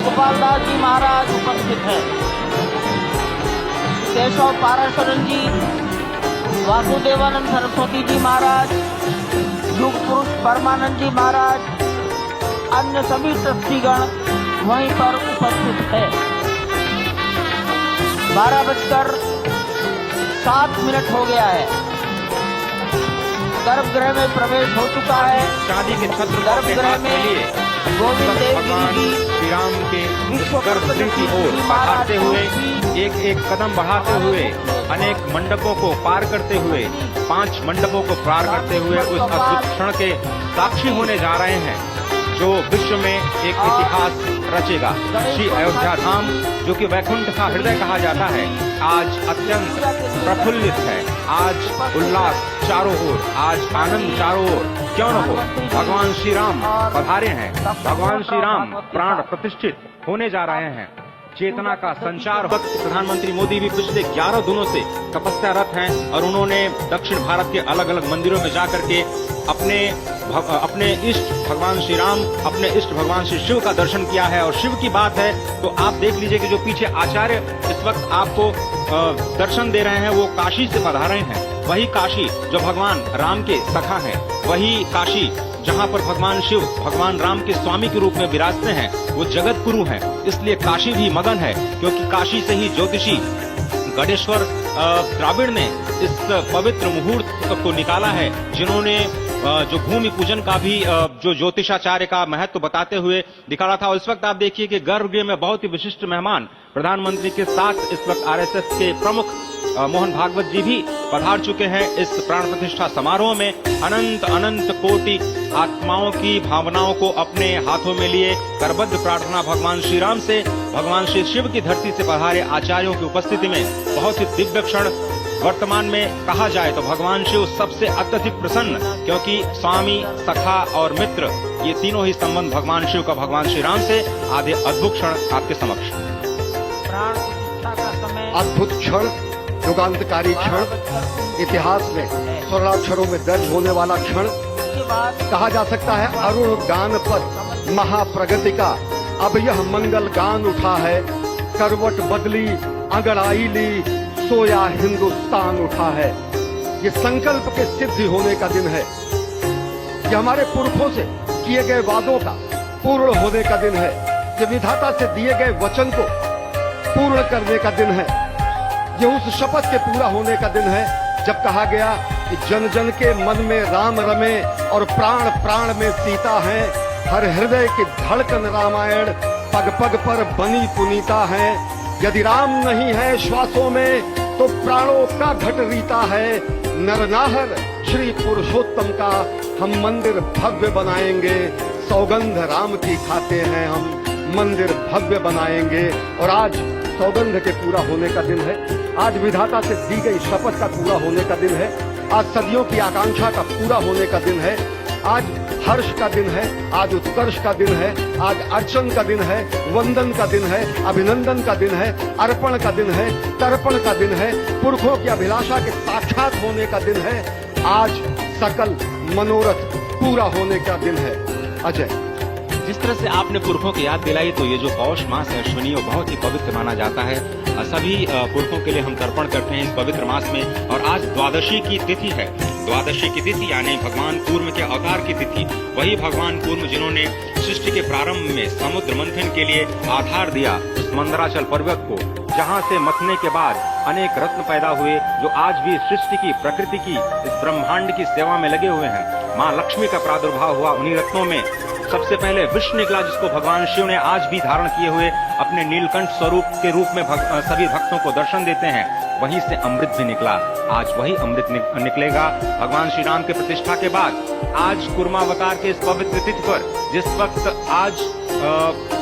गोपालदास जी महाराज उपस्थित हैं। केशव पाराशरन जी, वासुदेवानंद सरस्वती जी महाराज, युग पुरुष परमानंद जी महाराज, अन्य सभी ट्रस्टीगण वहीं पर उपस्थित है। 12:07 हो गया है। गर्भगृह में प्रवेश हो चुका है। चांदी के छत्र गर्भगृह में गोविंद देव जी श्री राम के गर्भगृह की ओर बढ़ाते हुए एक एक कदम बढ़ाते हुए अनेक मंडपों को पार करते हुए 5 मंडपों को पार करते हुए उस अद्भुत क्षण के साक्षी होने जा रहे हैं जो विश्व में एक इतिहास रचेगा। श्री अयोध्या धाम, जो कि वैकुंठ का हृदय कहा जाता है, आज अत्यंत प्रफुल्लित है। आज उल्लास चारों ओर, आज आनंद चारों ओर। क्यों न हो, भगवान श्री राम पधारे हैं। भगवान श्री राम प्राण प्रतिष्ठित होने जा रहे हैं। चेतना का संचार वक्त प्रधानमंत्री मोदी भी पिछले 11 दिनों से तपस्यारत हैं और उन्होंने दक्षिण भारत के अलग अलग मंदिरों में जाकर के अपने इष्ट भगवान श्री राम, अपने इष्ट भगवान श्री शिव का दर्शन किया है। और शिव की बात है तो आप देख लीजिए कि जो पीछे आचार्य इस वक्त आपको दर्शन दे रहे हैं वो काशी से पधारे हैं। वही काशी जो भगवान राम के सखा हैं, वही काशी जहाँ पर भगवान शिव भगवान राम के स्वामी के रूप में विराजते हैं, वो जगत गुरु हैं। इसलिए काशी भी मगन है, क्योंकि काशी से ही ज्योतिषी गणेश्वर द्राविड़ ने इस पवित्र मुहूर्त को निकाला है, जिन्होंने जो भूमि पूजन का भी जो ज्योतिषाचार्य का महत्व बताते हुए निकाला था। और इस वक्त आप देखिए कि गर्भगृह में बहुत ही विशिष्ट मेहमान प्रधानमंत्री के साथ इस वक्त आरएसएस के प्रमुख मोहन भागवत जी भी पधार चुके हैं। इस प्राण प्रतिष्ठा समारोह में अनंत अनंत कोटि आत्माओं की भावनाओं को अपने हाथों में लिए करबद्ध प्रार्थना भगवान श्री राम से, भगवान श्री शिव की धरती से पधारे आचार्यों की उपस्थिति में बहुत ही दिव्य क्षण। वर्तमान में कहा जाए तो भगवान शिव सबसे अत्यधिक प्रसन्न, क्योंकि स्वामी, सखा और मित्र ये तीनों ही संबंध भगवान शिव का भगवान श्री राम से। आधे अद्भुत क्षण आपके समक्ष। प्राण प्रतिष्ठा का समय, अद्भुत क्षण, युगांतकारी क्षण, इतिहास में स्वर्णाक्षरों में दर्ज होने वाला क्षण कहा जा सकता है। अरुण गान पर महाप्रगति का अब यह मंगल गान उठा है। करवट बदली अंगड़ाई ली, सोया हिंदुस्तान उठा है। ये संकल्प के सिद्धि होने का दिन है। ये हमारे पुरखों से किए गए वादों का पूर्ण होने का दिन है। ये विधाता से दिए गए वचन को पूर्ण करने का दिन है। ये उस शपथ के पूरा होने का दिन है जब कहा गया कि जन जन के मन में राम रमे और प्राण प्राण में सीता है। हर हृदय की धड़कन रामायण पग पग पर बनी पुनीता है। यदि राम नहीं है श्वासों में तो प्राणों का घट रीता है। नरनाहर श्री पुरुषोत्तम का हम मंदिर भव्य बनाएंगे। सौगंध राम की खाते हैं हम, मंदिर भव्य बनाएंगे। और आज सौगंध के पूरा होने का दिन है। आज विधाता से दी गई शपथ का पूरा होने का दिन है। आज सदियों की आकांक्षा का पूरा होने का दिन है। आज हर्ष का दिन है, आज उत्कर्ष का दिन है, आज अर्चन का दिन है, वंदन का दिन है, अभिनंदन का दिन है, अर्पण का दिन है, तर्पण का दिन है, पुरखों की अभिलाषा के साक्षात होने का दिन है। आज सकल मनोरथ पूरा होने का दिन है। अजय, जिस तरह से आपने पुरखों की याद दिलाई, तो ये जो पौष मास है अश्विनी, वो बहुत ही पवित्र माना जाता है। सभी पुरखों के लिए हम तर्पण करते हैं इस पवित्र मास में। और आज द्वादशी की तिथि है। द्वादशी की तिथि यानी भगवान कूर्म के अवतार की तिथि। वही भगवान कूर्म जिन्होंने सृष्टि के प्रारंभ में समुद्र मंथन के लिए आधार दिया उस मंदराचल पर्वत को, जहाँ से मथने के बाद अनेक रत्न पैदा हुए, जो आज भी सृष्टि की, प्रकृति की, इस ब्रह्मांड की सेवा में लगे हुए हैं। माँ लक्ष्मी का प्रादुर्भाव हुआ उन्हीं रत्नों में। सबसे पहले विष निकला, जिसको भगवान शिव ने आज भी धारण किए हुए अपने नीलकंठ स्वरूप के रूप में सभी भक्तों को दर्शन देते हैं। वहीं से अमृत भी निकला। आज वही अमृत निकलेगा भगवान श्री राम के प्रतिष्ठा के बाद। आज कूर्मावतार के इस पवित्र तिथि पर, जिस वक्त आज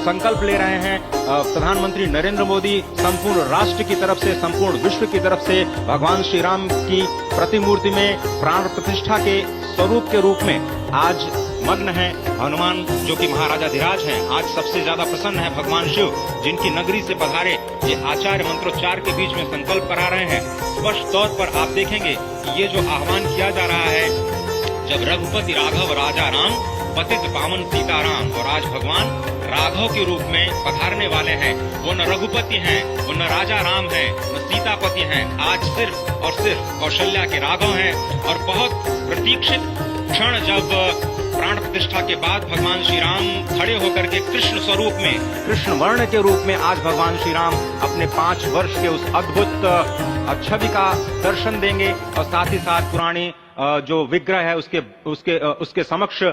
संकल्प ले रहे हैं प्रधानमंत्री नरेंद्र मोदी, संपूर्ण राष्ट्र की तरफ से, संपूर्ण विश्व की तरफ से भगवान श्री राम की प्रतिमूर्ति में प्राण प्रतिष्ठा के स्वरूप के रूप में आज मग्न है। हनुमान जो कि महाराजाधिराज हैं, आज सबसे ज्यादा प्रसन्न है भगवान शिव, जिनकी नगरी से पधारे ये आचार्य मंत्रोच्चार के बीच में संकल्प करा रहे हैं। स्पष्ट तौर पर आप देखेंगे कि ये जो आह्वान किया जा रहा है, जब रघुपति राघव राजा राम, पतित पावन सीताराम, और आज भगवान राघव के रूप में पधारने वाले हैं। वो न रघुपति हैं, वो न राजा राम हैं, न सीतापति हैं। आज सिर्फ और सिर्फ कौशल्या के राघव हैं। और बहुत प्रतीक्षित क्षण जब प्राण प्रतिष्ठा के बाद भगवान श्री राम खड़े होकर के कृष्ण स्वरूप में, कृष्ण वर्ण के रूप में आज भगवान श्री राम अपने 5 वर्ष के उस अद्भुत छवि का दर्शन देंगे। और साथ ही साथ पुरानी जो विग्रह है उसके समक्ष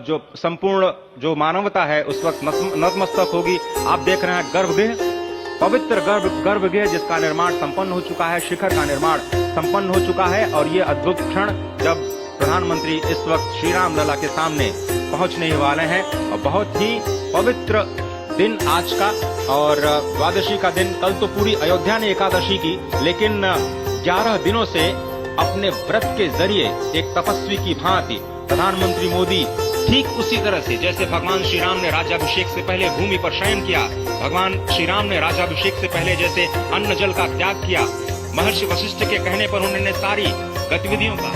जो संपूर्ण जो मानवता है उस वक्त नतमस्तक होगी। आप देख रहे हैं गर्भगृह, पवित्र गर्भगृह जिसका निर्माण संपन्न हो चुका है, शिखर का निर्माण संपन्न हो चुका है। और ये अद्भुत क्षण जब प्रधानमंत्री इस वक्त श्री राम लला के सामने पहुंचने ही वाले हैं। और बहुत ही पवित्र दिन आज का, और द्वादशी का दिन। कल तो पूरी अयोध्या ने एकादशी की, लेकिन 11 दिनों से अपने व्रत के जरिए एक तपस्वी की भांति प्रधानमंत्री मोदी ठीक उसी तरह से जैसे भगवान श्री राम ने राज्याभिषेक से पहले भूमि पर शयन किया, भगवान श्री राम ने राज्याभिषेक से पहले जैसे अन्न जल का त्याग किया, महर्षि वशिष्ठ के कहने पर उन्होंने सारी गतिविधियों का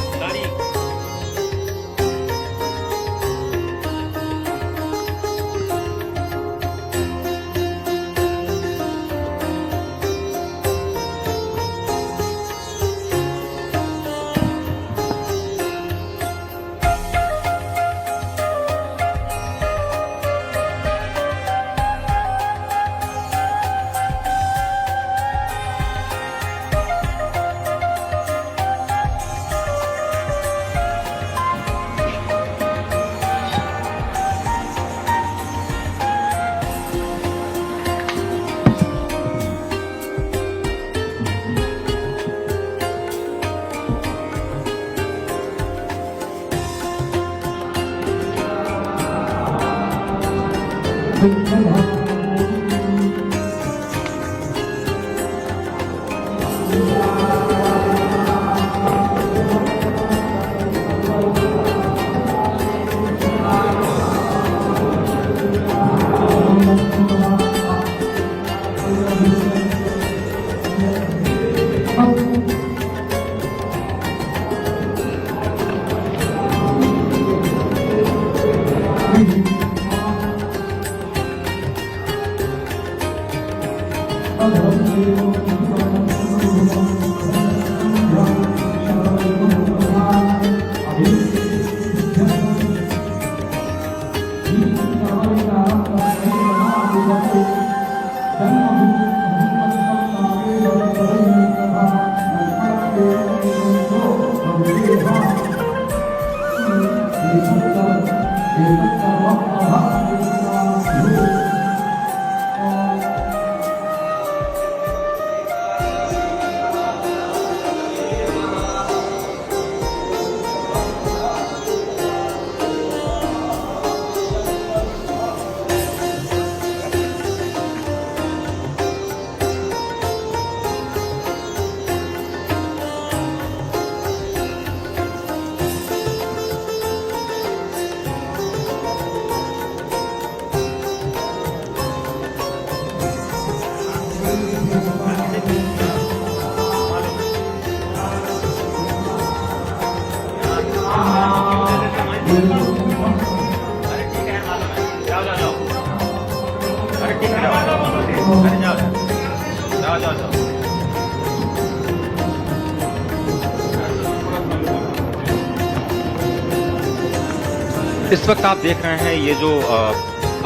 इस वक्त आप देख रहे हैं ये जो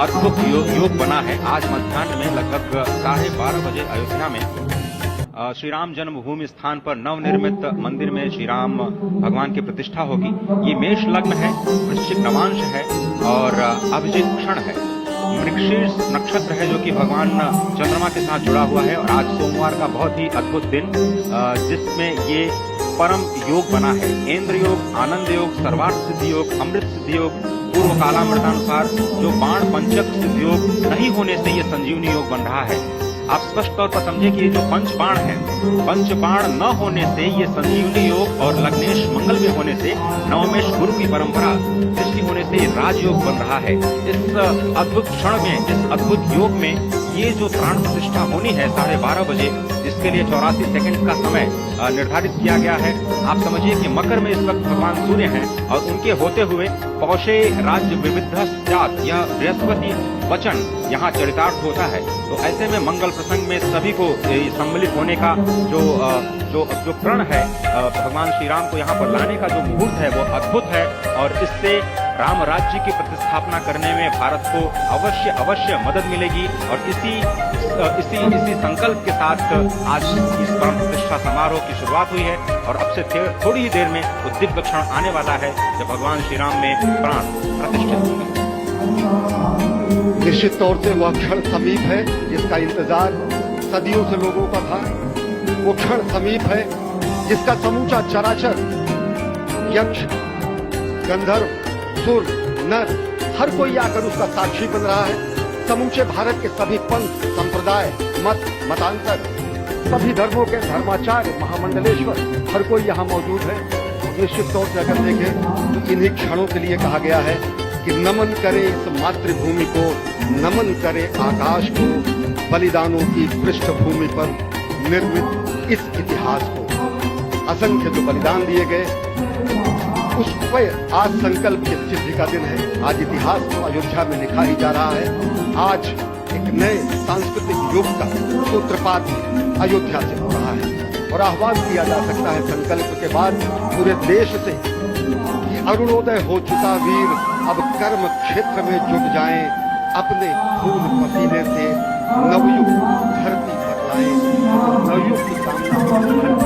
अद्भुत योग बना है। आज मध्याह्न में लगभग 12:30 बजे अयोध्या में श्री राम जन्मभूमि स्थान पर नवनिर्मित मंदिर में श्री राम भगवान की प्रतिष्ठा होगी। ये मेष लग्न है, वृश्चिक नवांश है और अभिजित क्षण है। मृगशीर्ष नक्षत्र है जो कि भगवान चंद्रमा के साथ जुड़ा हुआ है। और आज सोमवार का बहुत ही अद्भुत दिन जिसमें ये परम योग बना है। इंद्र योग, आनंद योग, सर्वार्थ सिद्धि योग, अमृत सिद्धि योग, पूर्व कालामृतानुसार जो बाण पंचक सिद्धि योग नहीं होने से ये संजीवनी योग बन रहा है। आप स्पष्ट तौर पर समझे कि ये जो पंच बाण है, पंच बाण न होने से ये संजीवनी योग और लग्नेश मंगल में होने से नवमेश गुरु की परंपरा दृष्टि होने से राजयोग बन रहा है। इस अद्भुत क्षण में, इस अद्भुत योग में ये जो प्राण प्रतिष्ठा होनी है 12:30 बजे, जिसके लिए 84 सेकंड का समय निर्धारित किया गया है। आप समझिए कि मकर में इस वक्त भगवान सूर्य हैं और उनके होते हुए पौषे राज्य विविधस्यात्, यह बृहस्पति वचन यहाँ चरितार्थ होता है। तो ऐसे में मंगल प्रसंग में सभी को सम्मिलित होने का जो प्रण है, भगवान श्री राम को यहाँ पर लाने का जो मुहूर्त है वो अद्भुत है और इससे राम राज्य की प्रतिस्थापना करने में भारत को अवश्य मदद मिलेगी। और इसी संकल्प के साथ आज इस प्राण प्रतिष्ठा समारोह की शुरुआत हुई है और अब से थोड़ी ही देर में वो दिव्य क्षण आने वाला है जब भगवान श्री राम में प्राण प्रतिष्ठित होंगे। निश्चित तौर से वह क्षण समीप है जिसका इंतजार सदियों से लोगों का था। वो क्षण समीप है जिसका समूचा चराचर, यक्ष, गंधर्व, सुर, नर, हर कोई आकर उसका साक्षी बन रहा है। समूचे भारत के सभी पंथ, संप्रदाय, मतांतर, सभी धर्मों के धर्माचार्य, महामंडलेश्वर, हर कोई यहाँ मौजूद है। निश्चित तौर से अगर देखें तो इन्हीं क्षणों के लिए कहा गया है कि नमन करे इस मातृभूमि को, नमन करे आकाश को, बलिदानों की पृष्ठभूमि पर निर्मित इस इतिहास को। असंख्य जो बलिदान दिए गए उस पर आज संकल्प की सिद्धि का दिन है। आज इतिहास को अयोध्या में लिखा ही जा रहा है। आज एक नए सांस्कृतिक युग का सूत्रपात अयोध्या से हो रहा है और आह्वान किया जा सकता है संकल्प के बाद पूरे देश से कि अरुणोदय हो चुका वीर अब कर्म क्षेत्र में जुट जाएं, अपने खून पसीने से नवयुग धरती पर लाएं। नवयुग की कामना, नवयुग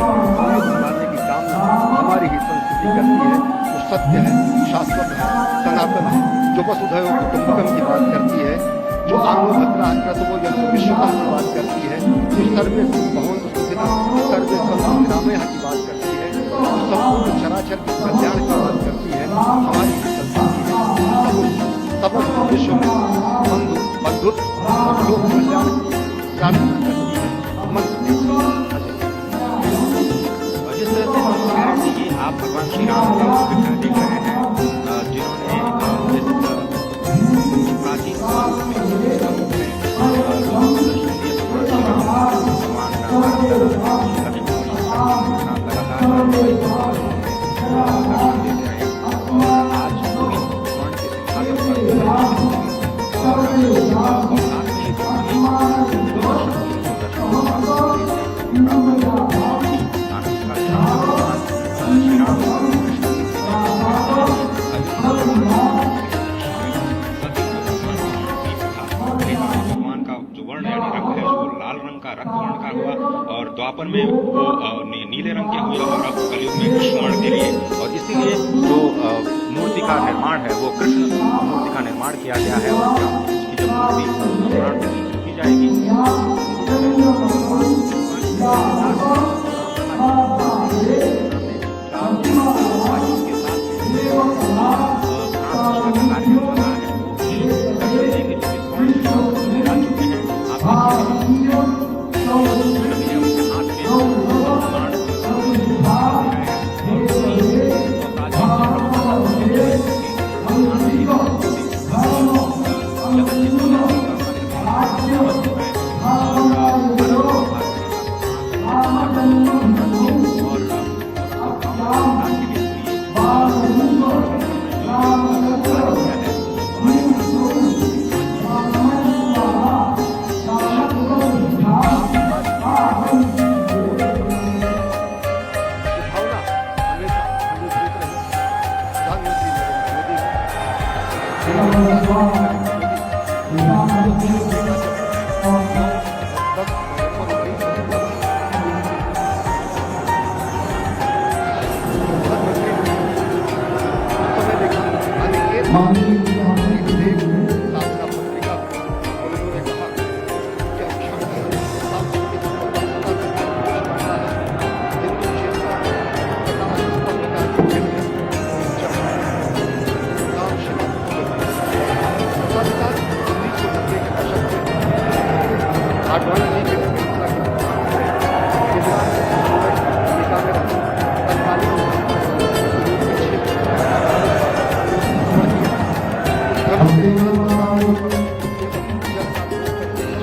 बनाने की कामना हमारी ही संस्कृति करती है। जो सत्य है, शाश्वत है, सनातन है, जो वसुधैव कुटुंबकम की बात करती है, जो आंगो भद्रा क्रतुवो यंतो विश्वकर्मा की बात करती है, जो सर्वे भवन्तु सुखिनः सर्वे सन्तु निरामयाः की बात करती है, जो संपूर्ण चराचर के कल्याण की बात करती है, हमारी संस्कृति है। समस्त विश्व में बंधुत्व और लोक कल्याण की प्रार्थना करती है। जिस तरह से हम कह रहे थे कि आप भगवान श्री राम का विग्रह देख रहे हैं, जिन्होंने इस प्राचीन काल में और द्वापर में वो नीले रंग के हुए और अब कलयुग में कृष्ण वर्ण के लिए, और इसीलिए जो मूर्ति का निर्माण है वो कृष्ण मूर्ति का निर्माण किया गया है और उसकी जो मूर्ति की जाएगी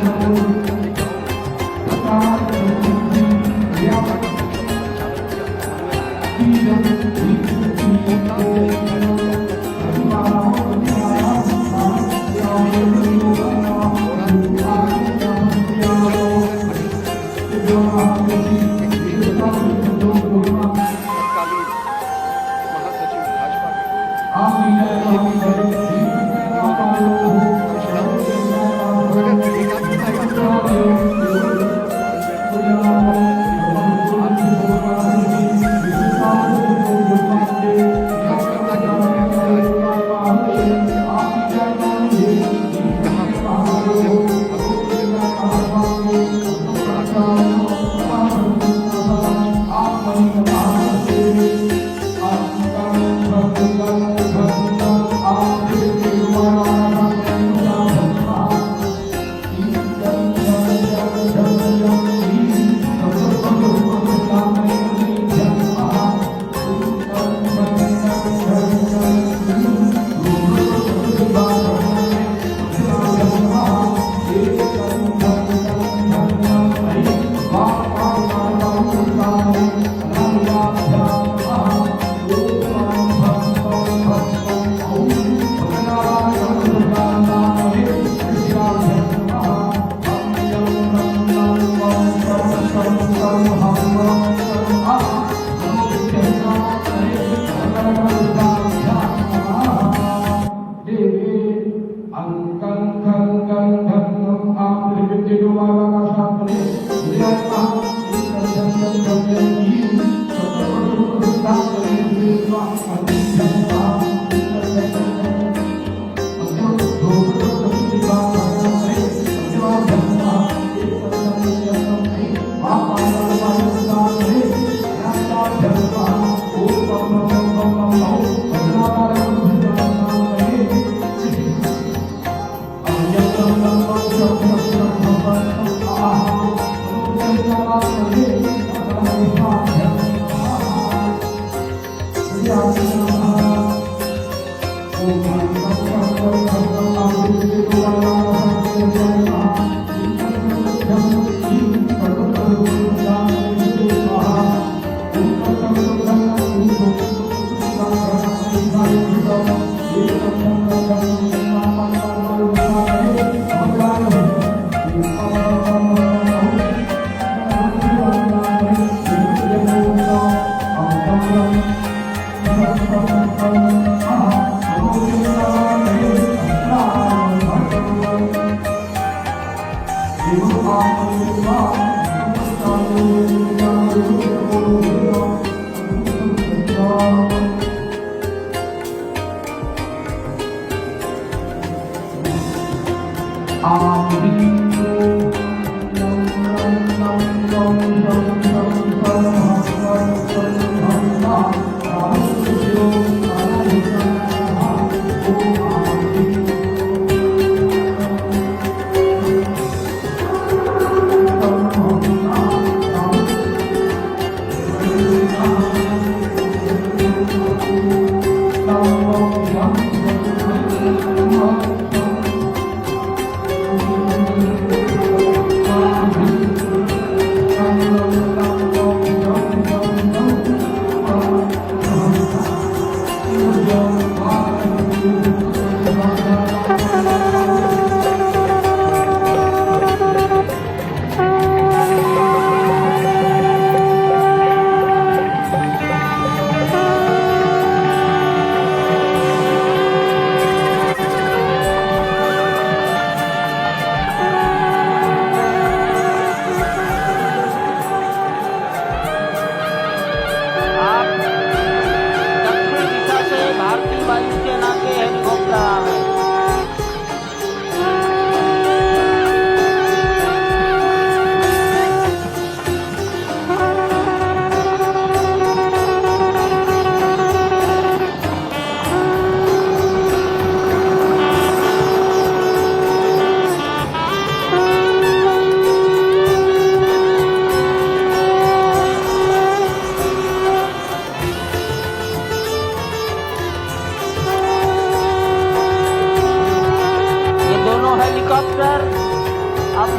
तत्कालीन महासचिव भाजपा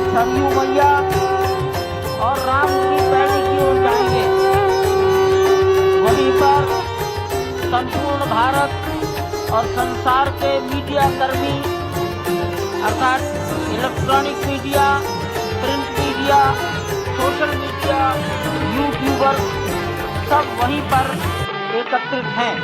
सरयू मैया और राम की पैड़ी की ओर जाएंगे। वहीं पर संपूर्ण भारत और संसार के मीडिया कर्मी अर्थात electronic media, print media, social media, YouTuber सब वहीं पर एकत्रित हैं।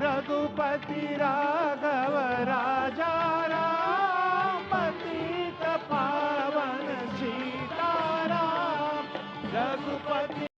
रघुपति राघव राजा राम पतित पावन सीताराम रघुपति